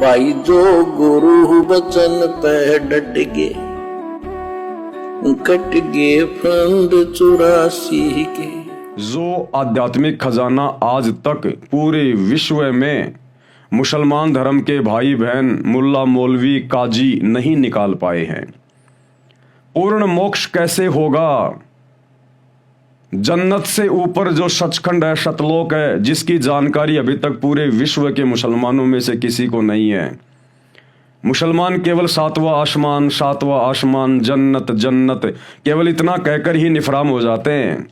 भाई जो गुरु बचन पे डट गे, कट गे फंद 84 के। जो आध्यात्मिक खजाना आज तक पूरे विश्व में मुसलमान धर्म के भाई बहन, मुल्ला मौलवी, काजी नहीं निकाल पाए हैं। पूर्ण मोक्ष कैसे होगा? जन्नत से ऊपर जो सचखंड है, सतलोक है, जिसकी जानकारी अभी तक पूरे विश्व के मुसलमानों में से किसी को नहीं है। मुसलमान केवल सातवां आसमान, जन्नत जन्नत केवल इतना कहकर ही निफराम हो जाते हैं।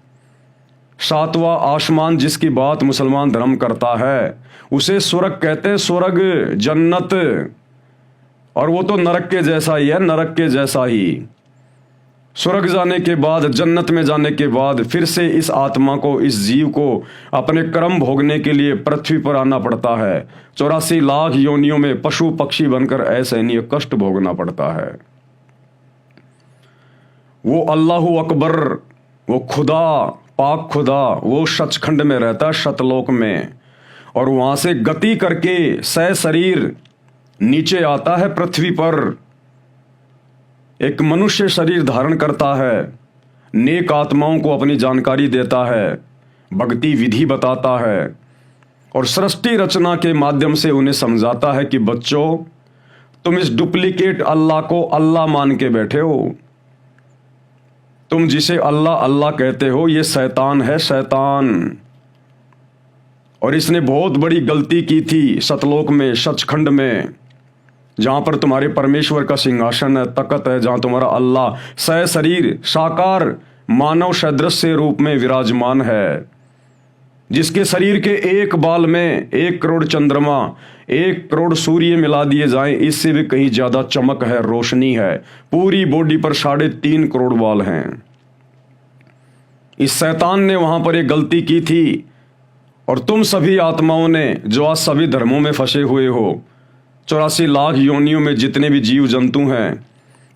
सातवां आसमान जिसकी बात मुसलमान धर्म करता है उसे स्वर्ग कहते हैं, स्वर्ग, जन्नत। और वो तो नरक के जैसा ही है, नरक के जैसा ही। स्वर्ग जाने के बाद, जन्नत में जाने के बाद फिर से इस आत्मा को, इस जीव को अपने कर्म भोगने के लिए पृथ्वी पर आना पड़ता है। 84 लाख योनियों में पशु पक्षी बनकर असहनीय कष्ट भोगना पड़ता है। वो अल्लाहु अकबर, वो खुदा, पाक खुदा, वो सचखंड में रहता है, सतलोक में, और वहां से गति करके सह शरीर नीचे आता है पृथ्वी पर। एक मनुष्य शरीर धारण करता है, नेक आत्माओं को अपनी जानकारी देता है, भक्ति विधि बताता है और सृष्टि रचना के माध्यम से उन्हें समझाता है कि बच्चों, तुम इस डुप्लीकेट अल्लाह को अल्लाह मान के बैठे हो। तुम जिसे अल्लाह अल्लाह कहते हो ये शैतान है, शैतान। और इसने बहुत बड़ी गलती की थी सतलोक में, सचखंड में, जहां पर तुम्हारे परमेश्वर का सिंहासन है, तकत है, जहां तुम्हारा अल्लाह सह शरीर साकार मानव सदृश्य रूप में विराजमान है, जिसके शरीर के एक बाल में 1 करोड़ चंद्रमा, 1 करोड़ सूर्य मिला दिए जाएं, इससे भी कहीं ज्यादा चमक है, रोशनी है। पूरी बॉडी पर 3.5 करोड़ बाल हैं। इस शैतान ने वहां पर एक गलती की थी। और तुम सभी आत्माओं ने जो आज सभी धर्मों में फंसे हुए हो, 84 लाख योनियों में जितने भी जीव जंतु हैं,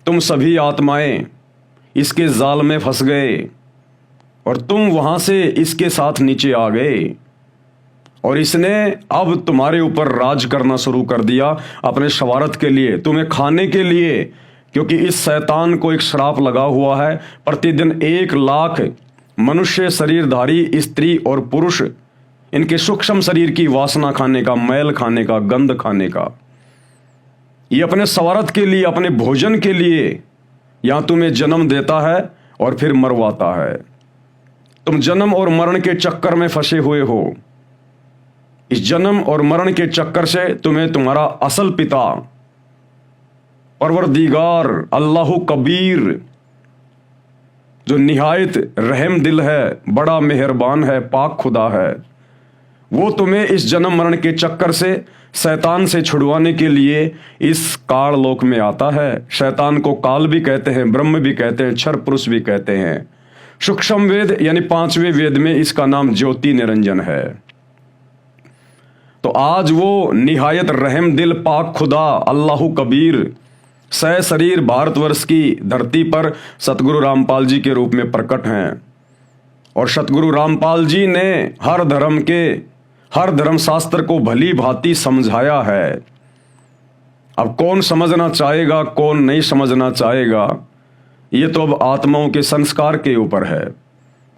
तुम सभी आत्माएं इसके जाल में फंस गए और तुम वहां से इसके साथ नीचे आ गए। और इसने अब तुम्हारे ऊपर राज करना शुरू कर दिया अपने स्वार्थ के लिए, तुम्हें खाने के लिए। क्योंकि इस शैतान को एक श्राप लगा हुआ है, प्रतिदिन 1 लाख मनुष्य शरीरधारी स्त्री और पुरुष इनके सूक्ष्म शरीर की वासना खाने का, मैल खाने का, गंध खाने का। ये अपने स्वार्थ के लिए, अपने भोजन के लिए यहां तुम्हें जन्म देता है और फिर मरवाता है। तुम जन्म और मरण के चक्कर में फंसे हुए हो। इस जन्म और मरण के चक्कर से तुम्हें तुम्हारा असल पिता परवरदिगार अल्लाहु कबीर, जो निहायत रहम दिल है, बड़ा मेहरबान है, पाक खुदा है, वो तुम्हें इस जन्म मरण के चक्कर से, शैतान से छुड़वाने के लिए इस काल लोक में आता है। शैतान को काल भी कहते हैं, ब्रह्म भी कहते हैं, क्षर पुरुष भी कहते हैं। सूक्ष्म वेद यानी 5वें वेद में इसका नाम ज्योति निरंजन है। तो आज वो निहायत रहम दिल पाक खुदा अल्लाहु कबीर सह शरीर भारतवर्ष की धरती पर सतगुरु रामपाल जी के रूप में प्रकट हैं। और सतगुरु रामपाल जी ने हर धर्म शास्त्र को भली भांति समझाया है। अब कौन समझना चाहेगा, कौन नहीं समझना चाहेगा, ये तो अब आत्माओं के संस्कार के ऊपर है।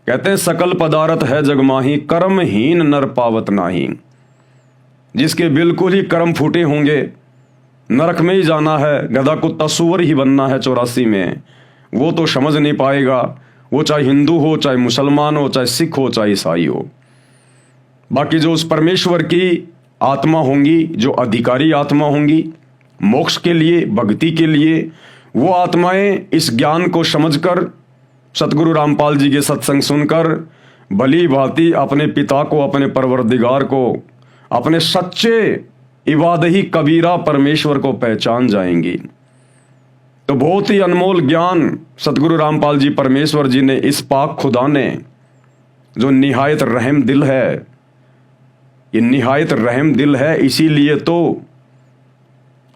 कहते हैं सकल पदार्थ है जगमाही, कर्महीन नर पावत नाही। जिसके बिल्कुल ही कर्म फूटे होंगे, नरक में ही जाना है, गधा कुत्ता सूअर ही बनना है 84 में, वो तो समझ नहीं पाएगा। वो चाहे हिंदू हो, चाहे मुसलमान हो, चाहे सिख हो, चाहे ईसाई हो। बाकी जो उस परमेश्वर की आत्मा होंगी, जो अधिकारी आत्मा होंगी मोक्ष के लिए, भक्ति के लिए, वो आत्माएं इस ज्ञान को समझकर, सतगुरु रामपाल जी के सत्संग सुनकर भली भांति अपने पिता को, अपने परवरदिगार को, अपने सच्चे इबादही कबीरा परमेश्वर को पहचान जाएंगी। तो बहुत ही अनमोल ज्ञान सतगुरु रामपाल जी परमेश्वर जी ने, इस पाक खुदा ने, जो निहायत रहम दिल है, ये निहायत रहम दिल है। इसीलिए तो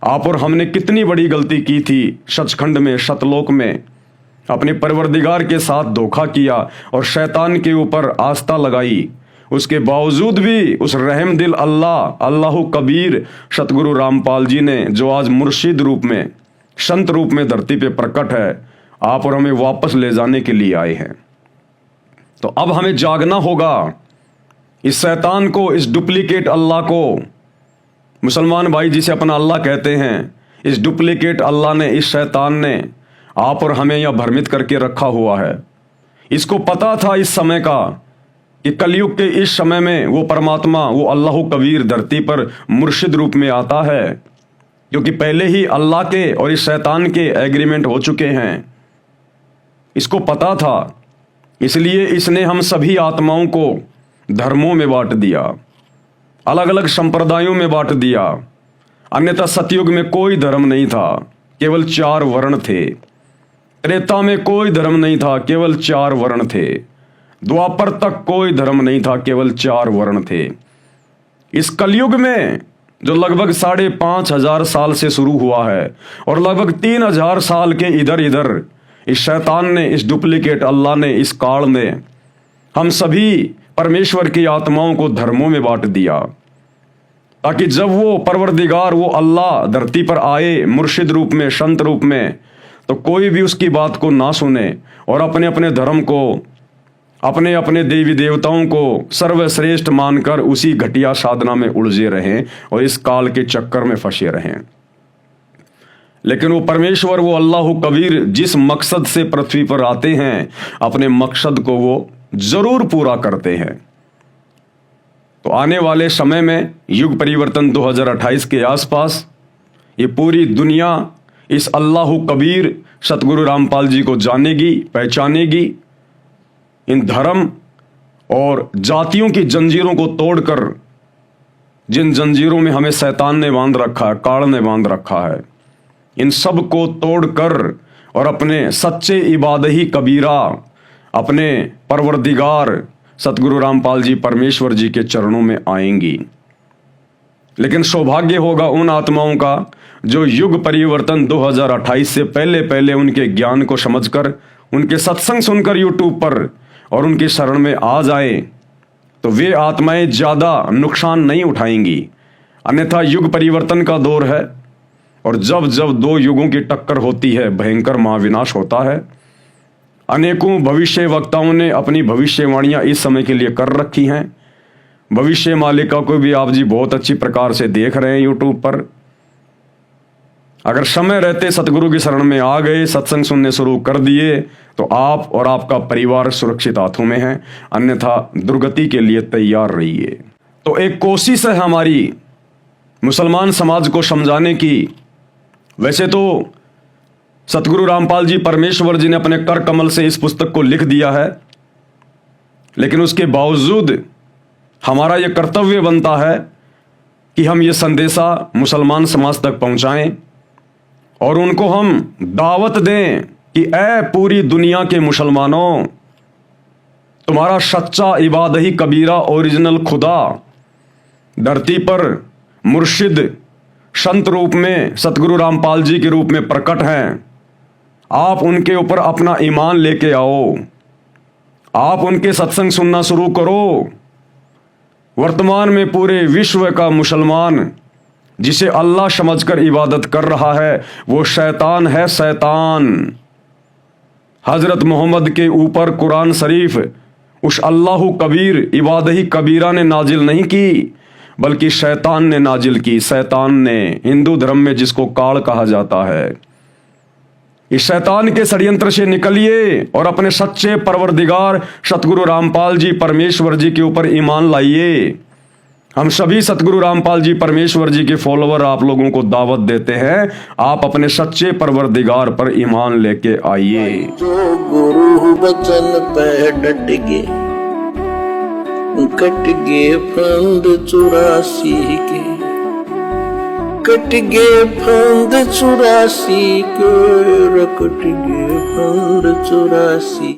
आप और हमने कितनी बड़ी गलती की थी सचखंड में, सतलोक में, अपने परवरदिगार के साथ धोखा किया और शैतान के ऊपर आस्था लगाई। उसके बावजूद भी उस रहम दिल अल्लाह अल्लाह कबीर सतगुरु रामपाल जी ने, जो आज मुर्शिद रूप में, संत रूप में धरती पे प्रकट है, आप और हमें वापस ले जाने के लिए आए हैं। तो अब हमें जागना होगा। इस शैतान को, इस डुप्लीकेट अल्लाह को, मुसलमान भाई जिसे अपना अल्लाह कहते हैं, इस डुप्लीकेट अल्लाह ने, इस शैतान ने आप और हमें यह भ्रमित करके रखा हुआ है। इसको पता था इस समय का कि कलयुग के इस समय में वो परमात्मा, वो अल्लाह कबीर धरती पर मुर्शिद रूप में आता है, क्योंकि पहले ही अल्लाह के और इस शैतान के एग्रीमेंट हो चुके हैं। इसको पता था, इसलिए इसने हम सभी आत्माओं को धर्मों में बांट दिया, अलग अलग संप्रदायों में बांट दिया। अन्यथा सतयुग में कोई धर्म नहीं था, केवल 4 वर्ण थे। त्रेता में कोई धर्म नहीं था, केवल 4 वर्ण थे। द्वापर तक कोई धर्म नहीं था, केवल 4 वर्ण थे। इस कलयुग में जो लगभग 5,500 साल से शुरू हुआ है और लगभग 3,000 साल के इधर इधर इस शैतान ने, इस डुप्लीकेट अल्लाह ने, इस काल ने हम सभी परमेश्वर की आत्माओं को धर्मों में बांट दिया, ताकि जब वो परवरदिगार, वो अल्लाह धरती पर आए मुर्शिद रूप में, संत रूप में, तो कोई भी उसकी बात को ना सुने और अपने अपने धर्म को, अपने अपने देवी देवताओं को सर्वश्रेष्ठ मानकर उसी घटिया साधना में उलझे रहें और इस काल के चक्कर में फंसे रहें। लेकिन वो परमेश्वर, वो अल्लाह कबीर जिस मकसद से पृथ्वी पर आते हैं, अपने मकसद को वो जरूर पूरा करते हैं। तो आने वाले समय में युग परिवर्तन 2028 के आसपास ये पूरी दुनिया इस अल्लाह कबीर सतगुरु रामपाल जी को जानेगी, पहचानेगी। इन धर्म और जातियों की जंजीरों को तोड़कर, जिन जंजीरों में हमें शैतान ने बांध रखा है, काल ने बांध रखा है, इन सब को तोड़कर और अपने सच्चे इबादही कबीरा, अपने परवरदिगार सतगुरु रामपाल जी परमेश्वर जी के चरणों में आएंगी। लेकिन सौभाग्य होगा उन आत्माओं का जो युग परिवर्तन 2028 से पहले पहले उनके ज्ञान को समझकर, उनके सत्संग सुनकर यूट्यूब पर और उनके शरण में आ जाए, तो वे आत्माएं ज़्यादा नुकसान नहीं उठाएंगी। अन्यथा युग परिवर्तन का दौर है और जब जब 2 युगों की टक्कर होती है, भयंकर महाविनाश होता है। अनेकों भविष्य वक्ताओं ने अपनी भविष्यवाणियां इस समय के लिए कर रखी हैं। भविष्य मालिका को भी आप जी बहुत अच्छी प्रकार से देख रहे हैं यूट्यूब पर। अगर समय रहते सतगुरु की शरण में आ गए, सत्संग सुनने शुरू कर दिए, तो आप और आपका परिवार सुरक्षित हाथों में है, अन्यथा दुर्गति के लिए तैयार रहिए। तो एक कोशिश है हमारी मुसलमान समाज को समझाने की। वैसे तो सतगुरु रामपाल जी परमेश्वर जी ने अपने कर कमल से इस पुस्तक को लिख दिया है, लेकिन उसके बावजूद हमारा यह कर्तव्य बनता है कि हम ये संदेशा मुसलमान समाज तक पहुंचाएं और उनको हम दावत दें कि ऐ पूरी दुनिया के मुसलमानों, तुम्हारा सच्चा इबादही कबीरा ओरिजिनल खुदा धरती पर मुर्शिद संत रूप में सतगुरु रामपाल जी के रूप में प्रकट हैं। आप उनके ऊपर अपना ईमान लेके आओ, आप उनके सत्संग सुनना शुरू करो। वर्तमान में पूरे विश्व का मुसलमान जिसे अल्लाह समझकर इबादत कर रहा है, वो शैतान है, शैतान। हजरत मोहम्मद के ऊपर कुरान शरीफ उस अल्लाह कबीर इबादही कबीरा ने नाजिल नहीं की, बल्कि शैतान ने नाजिल की। शैतान ने, हिंदू धर्म में जिसको काल कहा जाता है। इस शैतान के षड्यंत्र से निकलिए और अपने सच्चे परवरदिगार सतगुरु रामपाल जी परमेश्वर जी के ऊपर ईमान लाइए। हम सभी सतगुरु रामपाल जी परमेश्वर जी के फॉलोवर आप लोगों को दावत देते हैं, आप अपने सच्चे परवरदिगार पर ईमान लेके आइए। जो गुरु बचन पे डट गए, कट गए फंद 84 के, कट गए फंद 84 के, कट गए फंद 84।